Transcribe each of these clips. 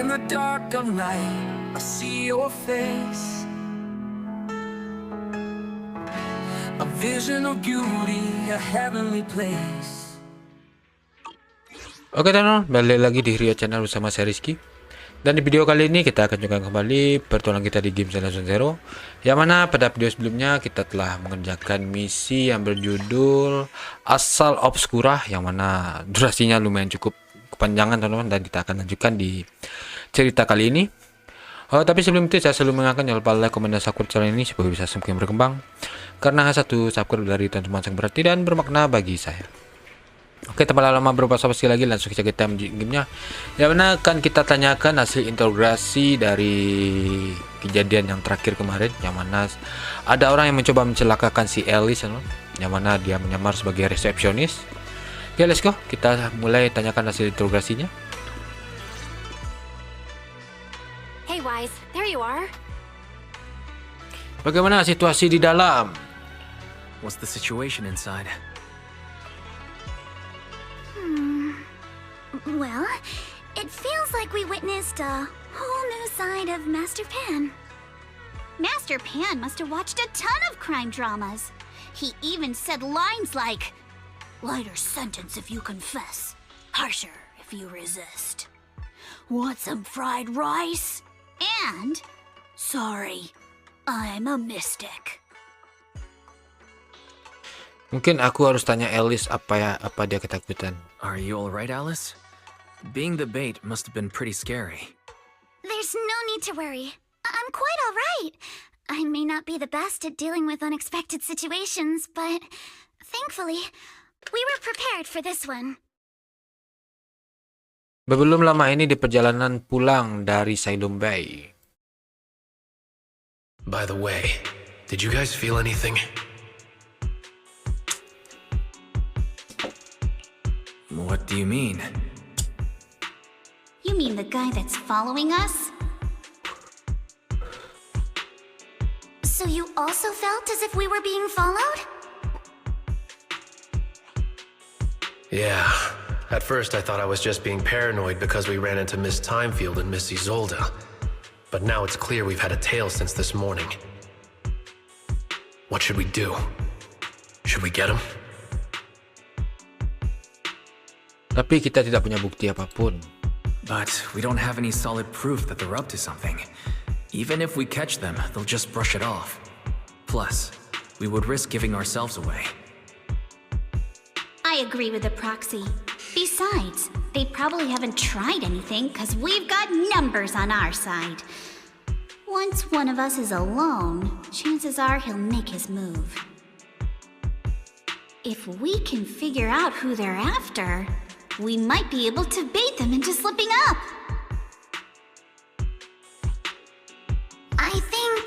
In the dark of night, I see your face. A vision of beauty, a heavenly place. Oke teman-teman, balik lagi di Rio Channel bersama saya Rizky. Dan di video kali ini kita akan juga kembali pertualangan kita di game Zenless, yang mana pada video sebelumnya kita telah mengerjakan misi yang berjudul Asal Obscura, yang mana durasinya lumayan cukup kepanjangan teman-teman, dan kita akan lanjutkan di cerita kali ini. Tapi sebelum itu saya selalu mengingatkan jangan lupa like, komen, dan subscribe channel ini supaya bisa semakin berkembang, karena satu subscribe dari teman-teman sangat berarti dan bermakna bagi saya. Oke, tanpa lama berapa-apa sekali lagi langsung saja kita gamenya. Yang mana akan kita tanyakan hasil interogasi dari kejadian yang terakhir kemarin, yang mana ada orang yang mencoba mencelakakan si Alice, yang mana dia menyamar sebagai resepsionis. Oke, let's go. Kita mulai tanyakan hasil interogasinya. Hey Wise, there you are. Bagaimana situasi di dalam? What's the situation inside? Well, it feels like we witnessed a whole new side of Master Pan. Master Pan must have watched a ton of crime dramas. He even said lines like, "Lighter sentence if you confess, harsher if you resist. Want some fried rice?" And, "Sorry, I'm a mystic." Mungkin aku harus tanya Alice apa dia ketakutan. Are you alright, Alice? Being the bait must have been pretty scary. There's no need to worry. I'm quite all right. I may not be the best at dealing with unexpected situations, but thankfully, we were prepared for this one. Belum lama ini di perjalanan pulang dari Sailum Bay. By the way, did you guys feel anything? What do you mean? You mean the guy that's following us? So you also felt as if we were being followed? Yeah. At first I thought I was just being paranoid because we ran into Miss Timefield and Miss Isolda. But now it's clear we've had a tail since this morning. What should we do? Should we get him? Tapi kita tidak punya bukti apapun. But we don't have any solid proof that they're up to something. Even if we catch them, they'll just brush it off. Plus, we would risk giving ourselves away. I agree with the proxy. Besides, they probably haven't tried anything because we've got numbers on our side. Once one of us is alone, chances are he'll make his move. If we can figure out who they're after, we might be able to bait them into slipping up. I think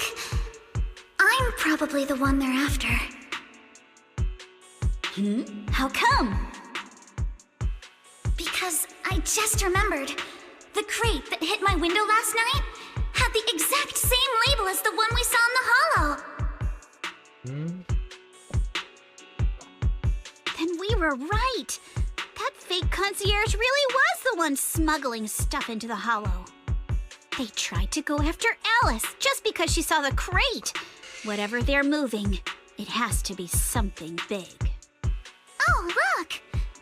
I'm probably the one they're after. How come? Because I just remembered, the crate that hit my window last night had the exact same label as the one we saw in the hollow. Then we were right. That fake concierge really was the one smuggling stuff into the hollow. They tried to go after Alice just because she saw the crate. Whatever they're moving, it has to be something big. Oh, look!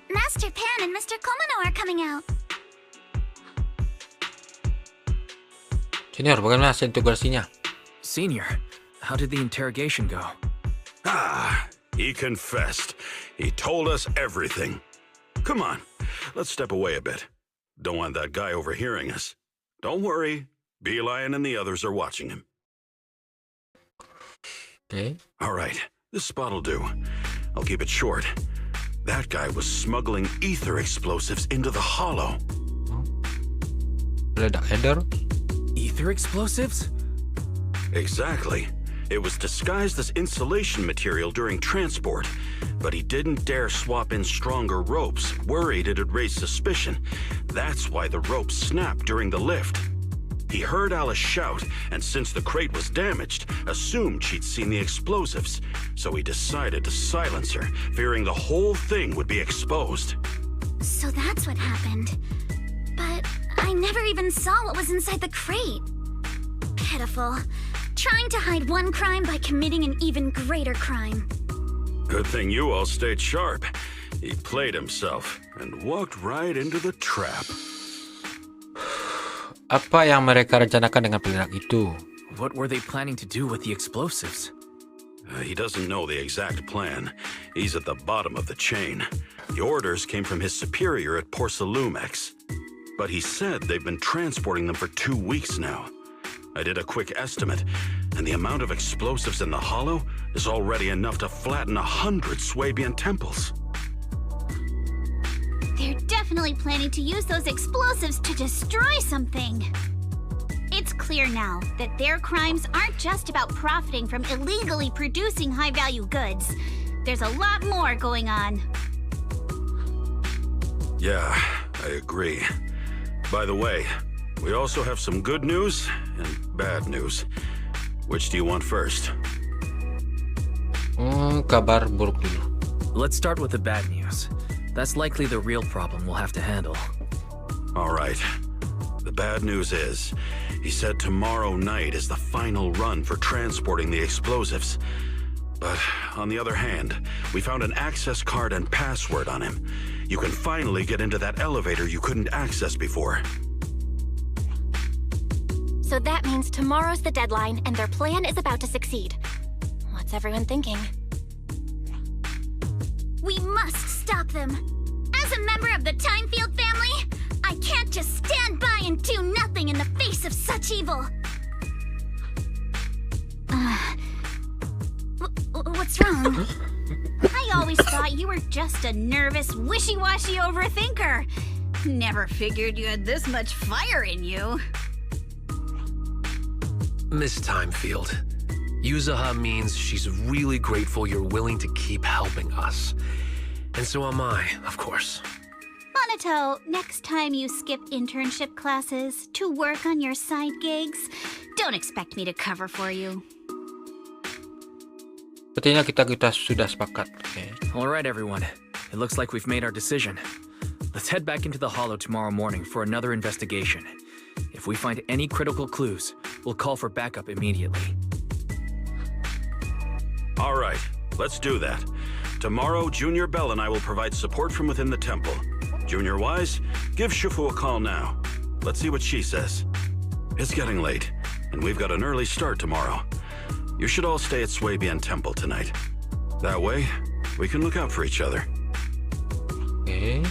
Master Pan and Mr. Komano are coming out. Senior, bagaimana hasil interogasinya? Senior, how did the interrogation go? He confessed. He told us everything. Come on, let's step away a bit. Don't want that guy overhearing us. Don't worry, Beeline and the others are watching him. Okay. All right, this spot'll do. I'll keep it short. That guy was smuggling ether explosives into the hollow. Peledak header. Ether explosives? Exactly. It was disguised as insulation material during transport, but he didn't dare swap in stronger ropes, worried it'd raise suspicion. That's why the ropes snapped during the lift. He heard Alice shout, and since the crate was damaged, assumed she'd seen the explosives, so he decided to silence her, fearing the whole thing would be exposed. So that's what happened. But I never even saw what was inside the crate. Pitiful. Trying to hide one crime by committing an even greater crime. Good thing you all stayed sharp. He played himself and walked right into the trap. Apa yang mereka rencanakan dengan peledak itu? What were they planning to do with the explosives? He doesn't know the exact plan. He's at the bottom of the chain. The orders came from his superior at Porcelumex. But he said they've been transporting them for 2 weeks now. I did a quick estimate, and the amount of explosives in the hollow is already enough to flatten 100 Swabian temples. They're definitely planning to use those explosives to destroy something. It's clear now that their crimes aren't just about profiting from illegally producing high-value goods. There's a lot more going on. Yeah, I agree. By the way, we also have some good news and bad news. Which do you want first? Kabar buruk dulu. Let's start with the bad news. That's likely the real problem we'll have to handle. All right. The bad news is, he said tomorrow night is the final run for transporting the explosives. But on the other hand, we found an access card and password on him. You can finally get into that elevator you couldn't access before. So that means tomorrow's the deadline and their plan is about to succeed. What's everyone thinking? We must stop them. As a member of the Timefield family, I can't just stand by and do nothing in the face of such evil. What's wrong? I always thought you were just a nervous, wishy-washy overthinker. Never figured you had this much fire in you. Miss Timefield, Yuzaha means she's really grateful you're willing to keep helping us. And so am I, of course. Monato, next time you skip internship classes to work on your side gigs, don't expect me to cover for you. Sepertinya kita sudah sepakat. Okay. All right, everyone. It looks like we've made our decision. Let's head back into the hollow tomorrow morning for another investigation. If we find any critical clues, we'll call for backup immediately. All right, let's do that. Tomorrow, Junior Bell and I will provide support from within the temple. Junior Wise, give Shifu a call now. Let's see what she says. It's getting late, and we've got an early start tomorrow. You should all stay at Swabian Temple tonight. That way, we can look out for each other. Okay.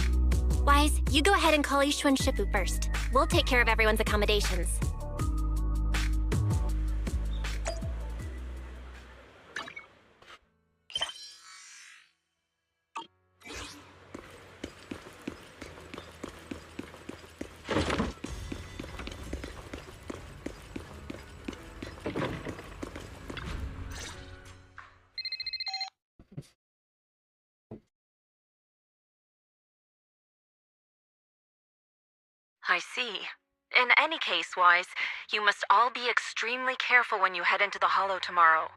Wise, you go ahead and call Yishu and Shifu first. We'll take care of everyone's accommodations. I see. In any case, Wise, you must all be extremely careful when you head into the hollow tomorrow.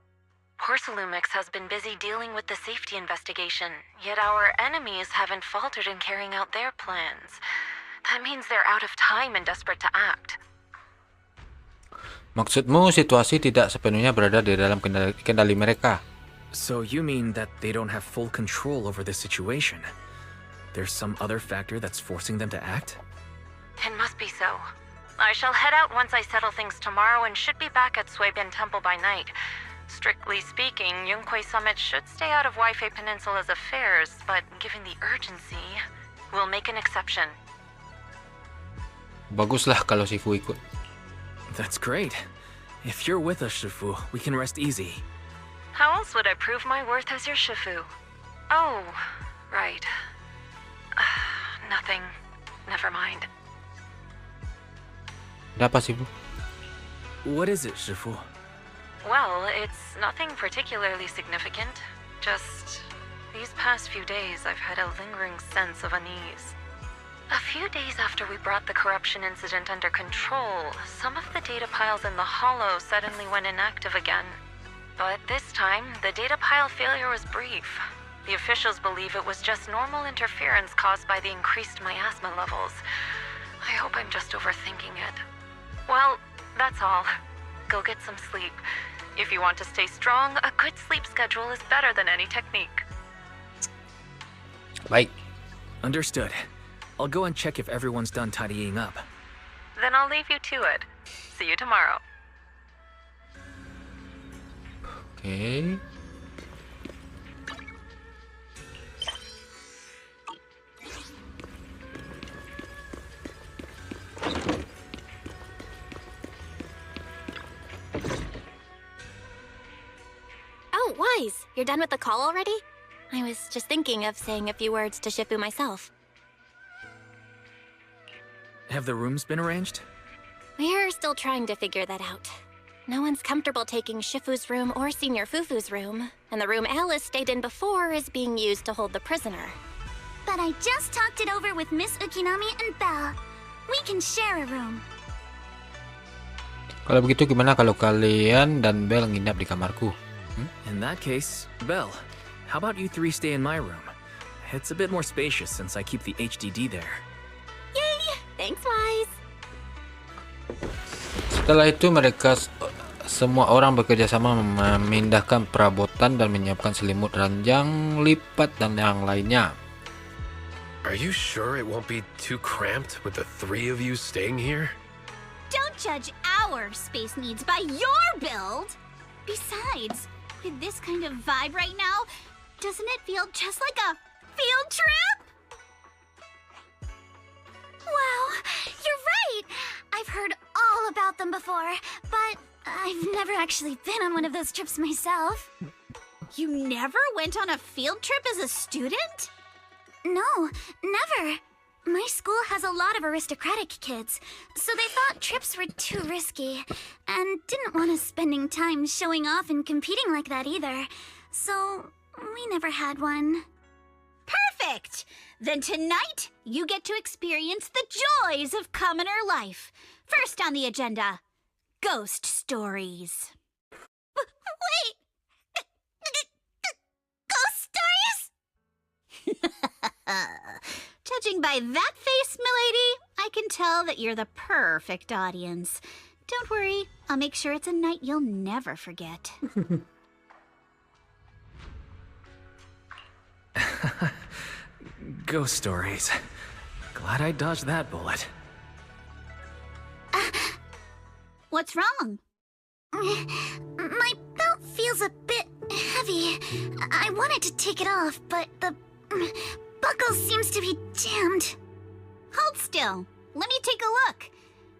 Porcelumix has been busy dealing with the safety investigation, yet our enemies haven't faltered in carrying out their plans. That means they're out of time and desperate to act. Maksudmu situasi tidak sepenuhnya berada di dalam kendali mereka? So you mean that they don't have full control over the situation? There's some other factor that's forcing them to act? It must be so. I shall head out once I settle things tomorrow and should be back at Swabian Temple by night. Strictly speaking, Yunquay Summit should stay out of Waifei Peninsula's affairs, but given the urgency, we'll make an exception. Baguslah kalau Shifu ikut. That's great. If you're with us, Shifu, we can rest easy. How else would I prove my worth as your Shifu? Oh, right. Nothing. Never mind. Ada apa, Shifu? What is it, Shifu? Well, it's nothing particularly significant. Just these past few days I've had a lingering sense of unease. A few days after we brought the corruption incident under control, some of the data piles in the hollow suddenly went inactive again. But this time, the data pile failure was brief. The officials believe it was just normal interference caused by the increased miasma levels. I hope I'm just overthinking it. Well, that's all. Go get some sleep. If you want to stay strong, a good sleep schedule is better than any technique. Baik. Understood. I'll go and check if everyone's done tidying up. Then I'll leave you to it. See you tomorrow. Oke. Oh, Wise, you're done with the call already? I was just thinking of saying a few words to Shifu myself. Have the rooms been arranged? We're still trying to figure that out. No one's comfortable taking Shifu's room or Senior Fufu's room, and the room Alice stayed in before is being used to hold the prisoner. But I just talked it over with Miss Ukinami and Belle. We can share a room. Kalau begitu gimana kalau kalian dan Bel nginap di kamarku? In that case, Belle, how about you three stay in my room? It's a bit more spacious since I keep the HDD there. Yay! Thanks, Wise! Setelah itu mereka semua orang bekerja sama memindahkan perabotan dan menyiapkan selimut, ranjang, lipat, dan yang lainnya. Are you sure it won't be too cramped with the three of you staying here? Don't judge our space needs by your build! Besides, with this kind of vibe right now, doesn't it feel just like a field trip? Wow, you're right! I've heard all about them before, but I've never actually been on one of those trips myself. You never went on a field trip as a student? No, never. My school has a lot of aristocratic kids, so they thought trips were too risky, and didn't want us spending time showing off and competing like that either. So, we never had one. Perfect! Then tonight, you get to experience the joys of commoner life. First on the agenda, ghost stories. Wait! Ghost stories? Judging by that face, milady, I can tell that you're the perfect audience. Don't worry, I'll make sure it's a night you'll never forget. Ghost stories. Glad I dodged that bullet. What's wrong? My belt feels a bit heavy. I wanted to take it off, but the buckle seems to be jammed. Hold still. Let me take a look.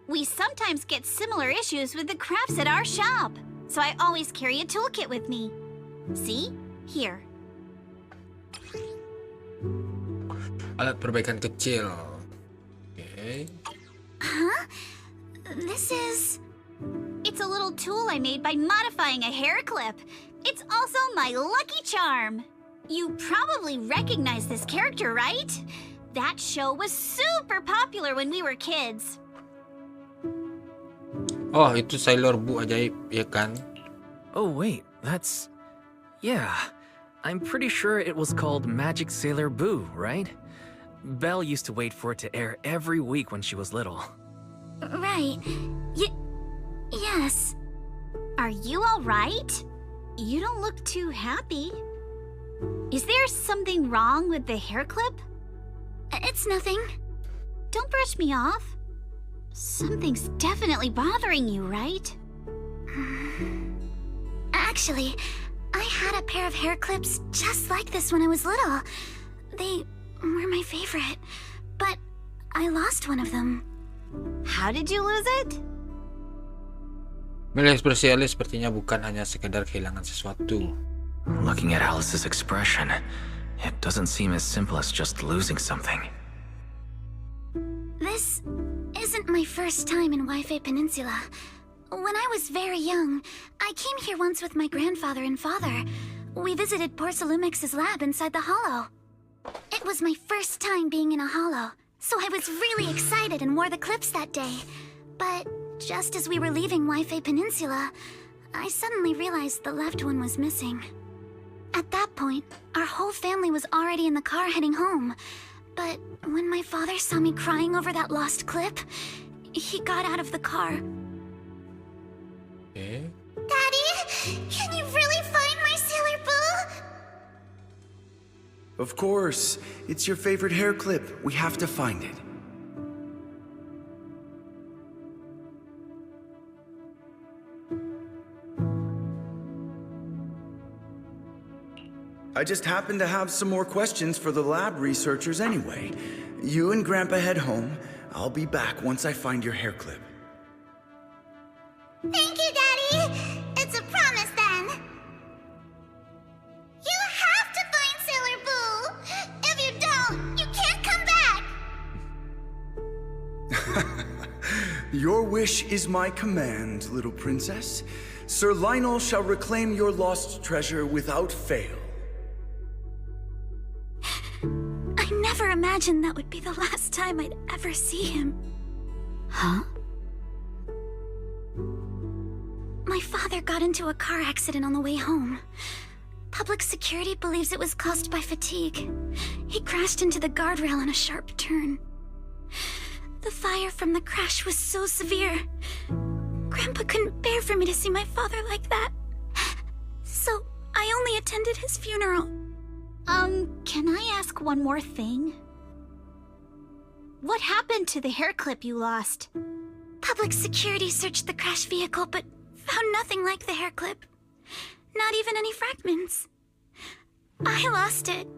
We sometimes get similar issues with the crafts at our shop, so I always carry a toolkit with me. See? Here. Alat perbaikan kecil. Oke. Huh? This is... It's a little tool I made by modifying a hair clip. It's also my lucky charm. You probably recognize this character, right? That show was super popular when we were kids. Oh, itu Sailor Bu ajaib, ya kan? Oh wait, that's... Yeah, I'm pretty sure it was called Magic Sailor Boo, right? Belle used to wait for it to air every week when she was little. Right. Yes. Are you all right? You don't look too happy. Is there something wrong with the hair clip? It's nothing. Don't brush me off. Something's definitely bothering you, right? Actually, I had a pair of hair clips just like this when I was little. They were my favorite, but I lost one of them. How did you lose it? Melihat ekspresi Alice sepertinya bukan hanya sekedar kehilangan sesuatu. Looking at Alice's expression, it doesn't seem as simple as just losing something. This isn't my first time in Waifei Peninsula. When I was very young, I came here once with my grandfather and father. We visited Porcelumix's lab inside the hollow. It was my first time being in a hollow, so I was really excited and wore the clips that day. But just as we were leaving Waifei Peninsula, I suddenly realized the left one was missing. At that point, our whole family was already in the car heading home. But when my father saw me crying over that lost clip, he got out of the car. Okay. Daddy, can you really find my Sailor Boo? Of course. It's your favorite hair clip. We have to find it. I just happen to have some more questions for the lab researchers anyway. You and Grandpa head home. I'll be back once I find your hair clip. Thank you, Daddy. It's a promise then. You have to find Sailor Boo. If you don't, you can't come back. Your wish is my command, little princess. Sir Lionel shall reclaim your lost treasure without fail. I never imagined that would be the last time I'd ever see him. Huh? My father got into a car accident on the way home. Public security believes it was caused by fatigue. He crashed into the guardrail on a sharp turn. The fire from the crash was so severe. Grandpa couldn't bear for me to see my father like that. So I only attended his funeral. Can I ask one more thing? What happened to the hair clip you lost? Public security searched the crashed vehicle, but found nothing like the hair clip. Not even any fragments. I lost it,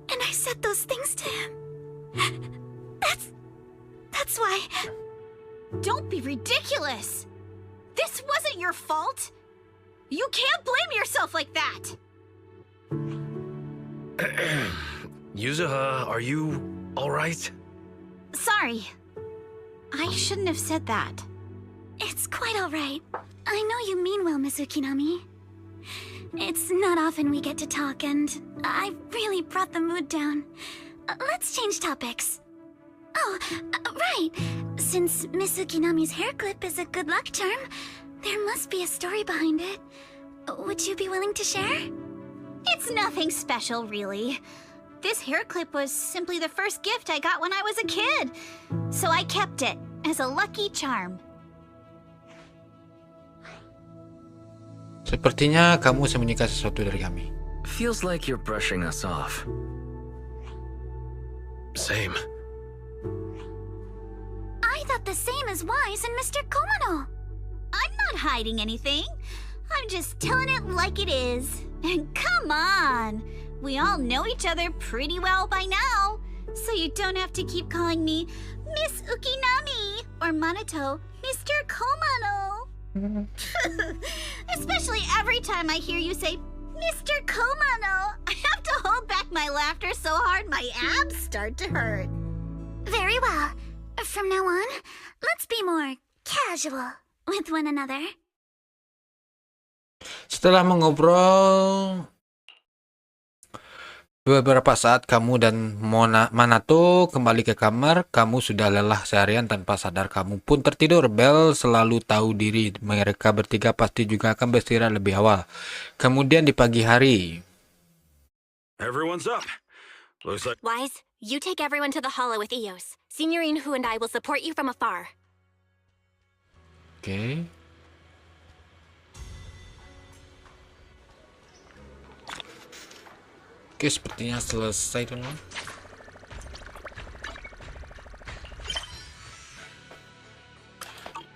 and I said those things to him. That's why... Don't be ridiculous! This wasn't your fault! You can't blame yourself like that! Yuzuha, are you alright? Sorry. I shouldn't have said that. It's quite all right. I know you mean well, Miss Ukinami. It's not often we get to talk, and I really brought the mood down. Let's change topics. Oh, right. Since Miss Ukinami's hair clip is a good luck charm, there must be a story behind it. Would you be willing to share? It's nothing special, really. This hair clip was simply the first gift I got when I was a kid. So I kept it as a lucky charm. Sepertinya kamu sembunyikan sesuatu dari kami. Feels like you're brushing us off. Same. I thought the same as Wise and Mr. Komano. I'm not hiding anything. I'm just telling it like it is. And come on! We all know each other pretty well by now. So you don't have to keep calling me Miss Ukinami or Manato Mr. Komano. Especially every time I hear you say Mr. Komano, I have to hold back my laughter so hard my abs start to hurt. Very well. From now on, let's be more casual with one another. Setelah mengobrol beberapa saat, kamu dan Manato kembali ke kamar. Kamu sudah lelah seharian, tanpa sadar kamu pun tertidur. Belle selalu tahu diri. Mereka bertiga pasti juga akan beristirahat lebih awal. Kemudian di pagi hari. Everyone's up. Looks like... Wise, you take everyone to the hollow with Eos. Signorine Hu and I will support you from afar. Oke. Oke, sepertinya selesai, teman.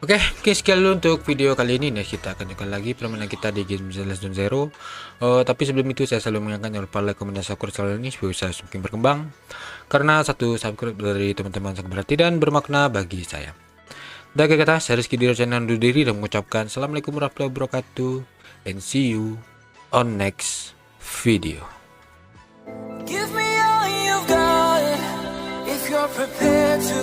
Oke, sekian dulu untuk video kali ini. Nah, kita akan jumpa lagi permainan kita di game Zenless dan Zero. Tapi sebelum itu saya selalu mengingatkan jangan lupa like, komen, dan subscribe channel ini supaya bisa semakin berkembang. Karena satu subscribe dari teman-teman sangat berarti dan bermakna bagi saya. Dan kata saya Rizky di channel undur diri dan mengucapkan assalamualaikum warahmatullahi wabarakatuh, and see you on next video. Give me all you've got if you're prepared to.